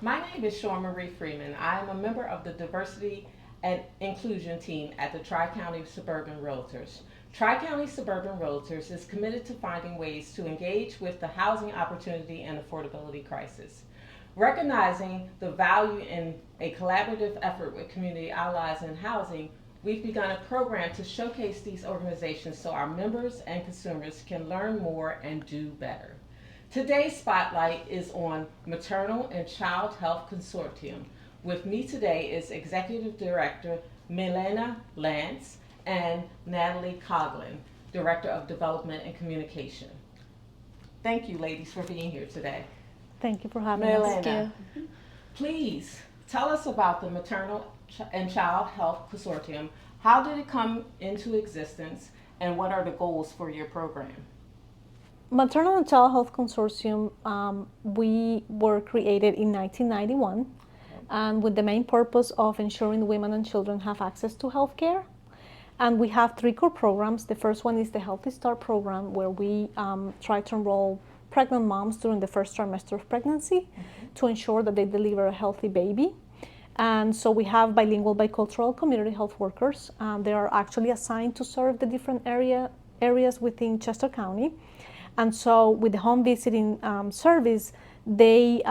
My name is Shawn Marie Freeman. I am a member of the Diversity and Inclusion team at the Tri-County Suburban REALTORS. Tri-County Suburban REALTORS is committed to finding ways to engage with the housing opportunity and affordability crisis. Recognizing the value in a collaborative effort with community allies in housing, we've begun a program to showcase these organizations so our members and consumers can learn more and do better. Today's spotlight is on Maternal and Child Health Consortium. With me today is Executive Director Milena Lance and Natalie Coughlin, Director of Development and Communication. Thank you, ladies, for being here today. Thank you for having us. Milena, please tell us about the Maternal and Child Health Consortium. How did it come into existence, and what are the goals for your program? Maternal and Child Health Consortium, we were created in 1991 and with the main purpose of ensuring women and children have access to health care. And we have three core programs. The first one is the Healthy Start program, where we try to enroll pregnant moms during the first trimester of pregnancy to ensure that they deliver a healthy baby. And so we have bilingual, bicultural community health workers. They are actually assigned to serve the different areas within Chester County. And so with the home visiting service, they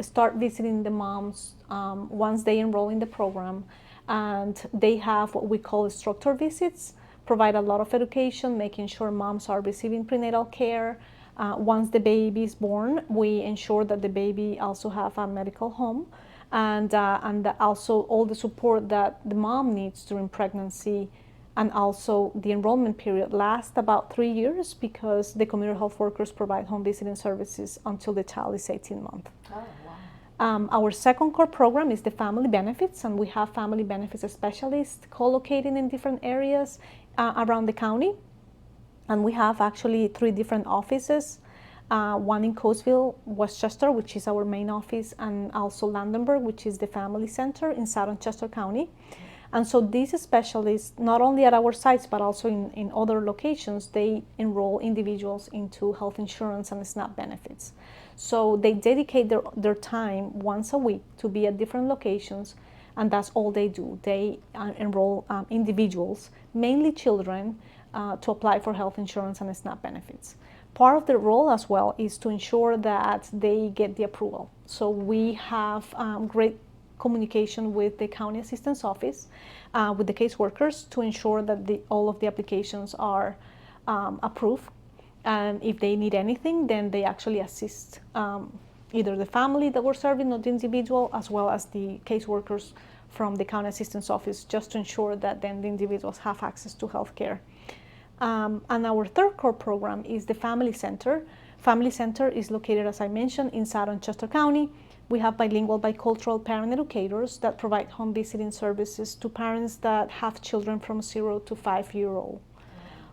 start visiting the moms once they enroll in the program. And they have what we call structured visits, provide a lot of education, making sure moms are receiving prenatal care. Once the baby is born, we ensure that the baby also have a medical home and also all the support that the mom needs during pregnancy. And also the enrollment period lasts about 3 years because the community health workers provide home visiting services until the child is 18 months. Oh, wow. Our second core program is the family benefits, and we have family benefits specialists co-located in different areas around the county. And we have actually 3 different offices, one in Coatesville, Westchester, which is our main office, and also Landenberg, which is the family center in Southern Chester County. And so these specialists, not only at our sites, but also in other locations, they enroll individuals into health insurance and SNAP benefits. So they dedicate their time once a week to be at different locations, and that's all they do. They enroll individuals, mainly children, to apply for health insurance and SNAP benefits. Part of their role as well is to ensure that they get the approval. So we have great communication with the county assistance office, with the caseworkers to ensure that all of the applications are approved. And if they need anything, then they actually assist either the family that we're serving or the individual, as well as the caseworkers from the county assistance office, just to ensure that then the individuals have access to health care. And our third core program is the Family Center. Family Center is located, as I mentioned, in Southern Chester County. We have bilingual, bicultural parent educators that provide home visiting services to parents that have children from 0 to 5-year-old.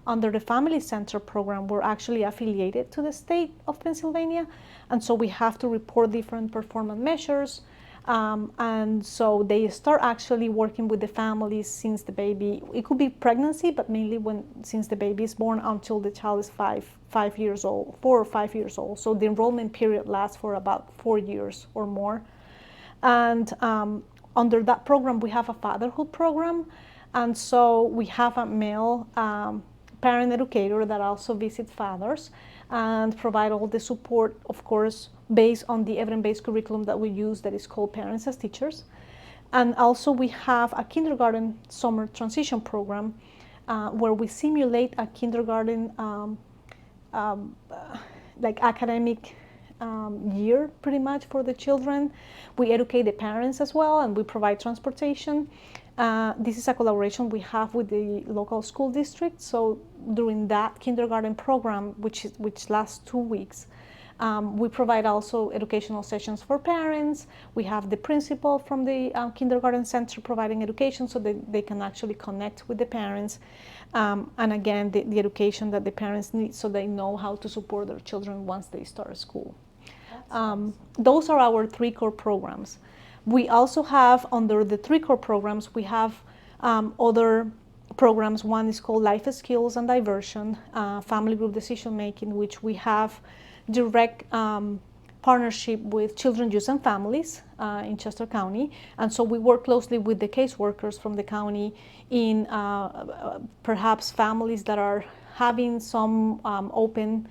Under the Family Center program, we're actually affiliated to the state of Pennsylvania, and so we have to report different performance measures. And so they start actually working with the families since the baby, it could be pregnancy, but mainly since the baby is born until the child is 4 or 5 years old. So the enrollment period lasts for about 4 years or more. And under that program, we have a fatherhood program. And so we have a male parent educator that also visits fathers and provide all the support, of course, based on the evidence-based curriculum that we use that is called Parents as Teachers. And also we have a kindergarten summer transition program where we simulate a kindergarten like academic year pretty much for the children. We educate the parents as well, and we provide transportation. This is a collaboration we have with the local school district. So during that kindergarten program, which lasts 2 weeks, we provide also educational sessions for parents. We have the principal from the kindergarten center providing education so that they can actually connect with the parents. And again, the education that the parents need so they know how to support their children once they start school. Those are our 3 core programs. We also have, under the 3 core programs, we have other programs. One is called Life Skills and Diversion, Family Group Decision Making, which we have direct partnership with Children, Youth, and Families in Chester County. And so we work closely with the caseworkers from the county in perhaps families that are having some open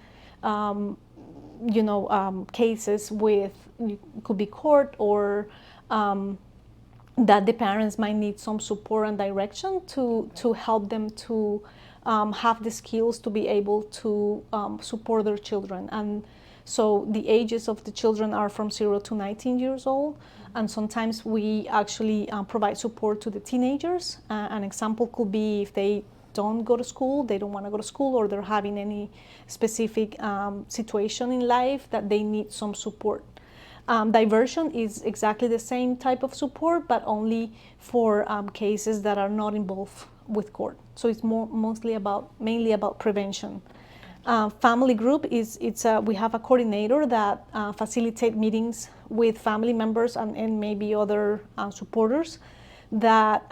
cases with, it could be court, or that the parents might need some support and direction to help them to have the skills to be able to support their children. And so the ages of the children are from 0 to 19 years old. And sometimes we actually provide support to the teenagers. An example could be if they don't go to school, they don't want to go to school, or they're having any specific situation in life that they need some support. Diversion is exactly the same type of support, but only for cases that are not involved with court. So it's mainly about prevention. Family group we have a coordinator that facilitates meetings with family members and maybe other supporters that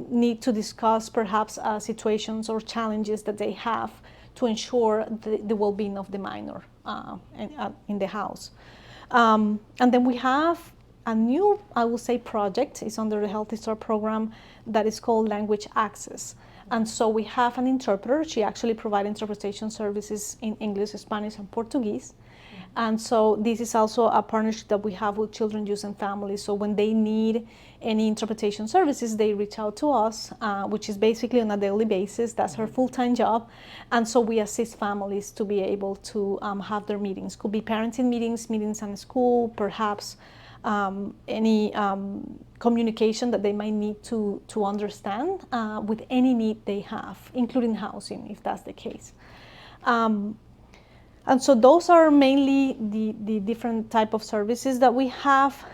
need to discuss perhaps situations or challenges that they have to ensure the well-being of the minor in the house. And then we have a new, I will say, project. It's under the Healthy Start program that is called Language Access. And so we have an interpreter. She actually provides interpretation services in English, Spanish, and Portuguese. And so this is also a partnership that we have with Children, Youth, and Families. So when they need any interpretation services, they reach out to us, which is basically on a daily basis. That's her full-time job. And so we assist families to be able to have their meetings. Could be parenting meetings in school, perhaps any communication that they might need to understand with any need they have, including housing, if that's the case. And so those are mainly the different type of services that we have.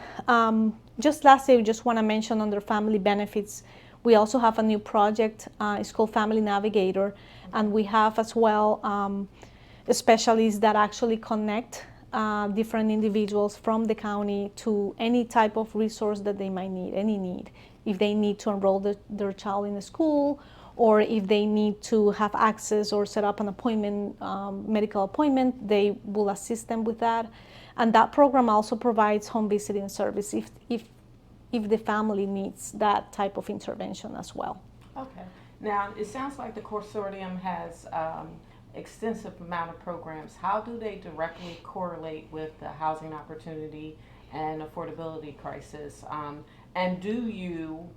Just lastly, I just want to mention under family benefits, we also have a new project. It's called Family Navigator. And we have as well specialists that actually connect different individuals from the county to any type of resource that they might need, any need. If they need to enroll their child in a school, or if they need to have access or set up an appointment, medical appointment, they will assist them with that. And that program also provides home visiting service if the family needs that type of intervention as well. Okay. Now, it sounds like the Consortium has extensive amount of programs. How do they directly correlate with the housing opportunity and affordability crisis? And do you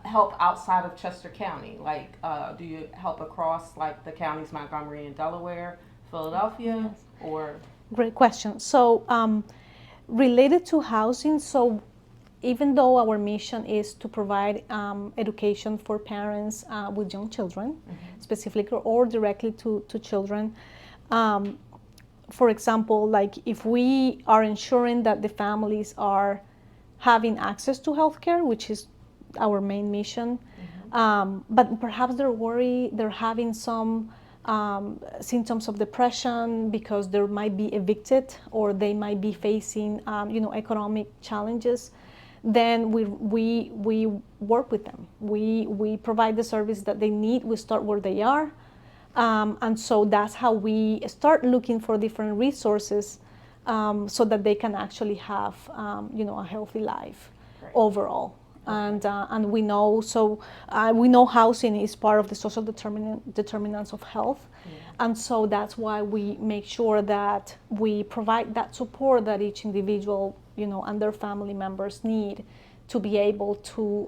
help outside of Chester County? Like, do you help across like the counties Montgomery and Delaware, Philadelphia, Yes. or? Great question. So related to housing, so even though our mission is to provide education for parents with young children, specifically or directly to children, for example, like if we are ensuring that the families are having access to healthcare, which is our main mission, but perhaps they're having some symptoms of depression because they might be evicted or they might be facing economic challenges, then we work with them. We provide the service that they need. We start where they are, and so that's how we start looking for different resources so that they can actually have a healthy life overall. And we know housing is part of the social determinants of health, and so that's why we make sure that we provide that support that each individual and their family members need to be able to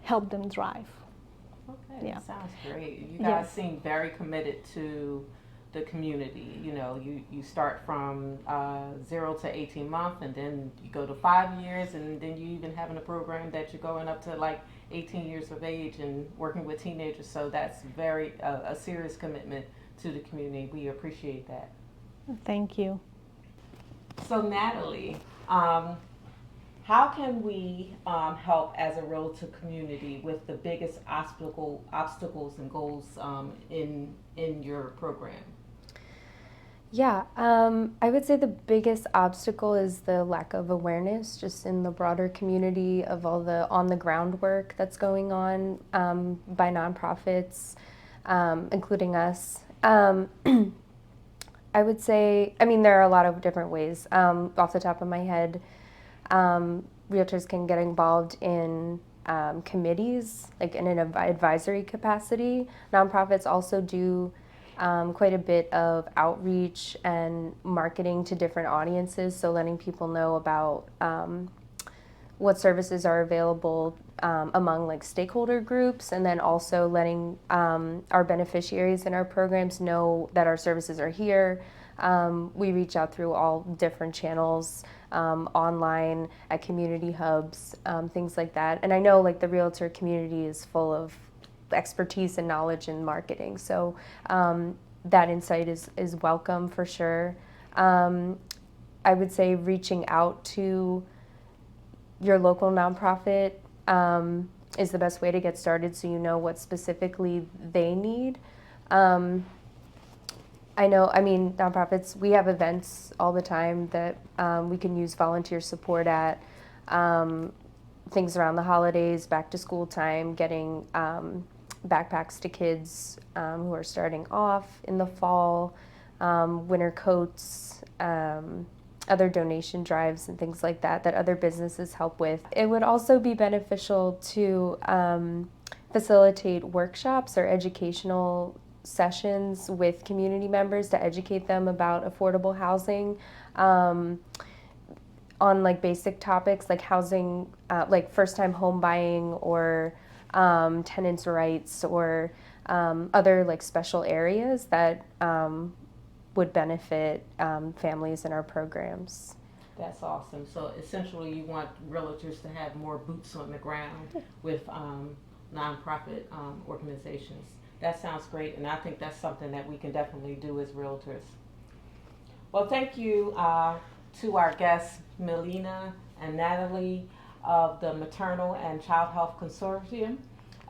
help them thrive. Okay, Yeah. sounds great. You guys seem very committed to the community. You start from 0 to 18 months, and then you go to 5 years, and then you even having a program that you're going up to like 18 years of age and working with teenagers. So that's very a serious commitment to the community. We appreciate that. Thank you. So Natalie, how can we help as a realtor community with the biggest obstacles and goals in your program? Yeah, I would say the biggest obstacle is the lack of awareness just in the broader community of all the on-the-ground work that's going on by nonprofits, including us. Um, I would say, I mean, there are a lot of different ways. Off the top of my head, realtors can get involved in committees, like in an advisory capacity. Nonprofits also do quite a bit of outreach and marketing to different audiences, so letting people know about what services are available among like stakeholder groups, and then also letting our beneficiaries in our programs know that our services are here. We reach out through all different channels, online, at community hubs, things like that. And I know like the realtor community is full of expertise and knowledge in marketing, so that insight is welcome for sure. I would say reaching out to your local nonprofit is the best way to get started, so you know what specifically they need. I know, I mean, nonprofits, we have events all the time that we can use volunteer support at. Things around the holidays, back to school time, getting backpacks to kids who are starting off in the fall, winter coats, other donation drives and things like that other businesses help with. It would also be beneficial to facilitate workshops or educational sessions with community members to educate them about affordable housing on like basic topics like housing, like first-time home buying or tenants' rights or other like special areas that would benefit families in our programs. That's awesome. So essentially, you want realtors to have more boots on the ground with nonprofit organizations. That sounds great, and I think that's something that we can definitely do as realtors. Well, thank you to our guests, Melina and Natalie of the Maternal and Child Health Consortium.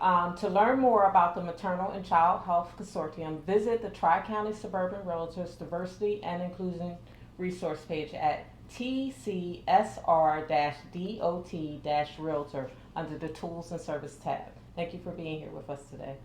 To learn more about the Maternal and Child Health Consortium, visit the Tri-County Suburban Realtors Diversity and Inclusion resource page at tcsr-dot-realtor under the Tools and Service tab. Thank you for being here with us today.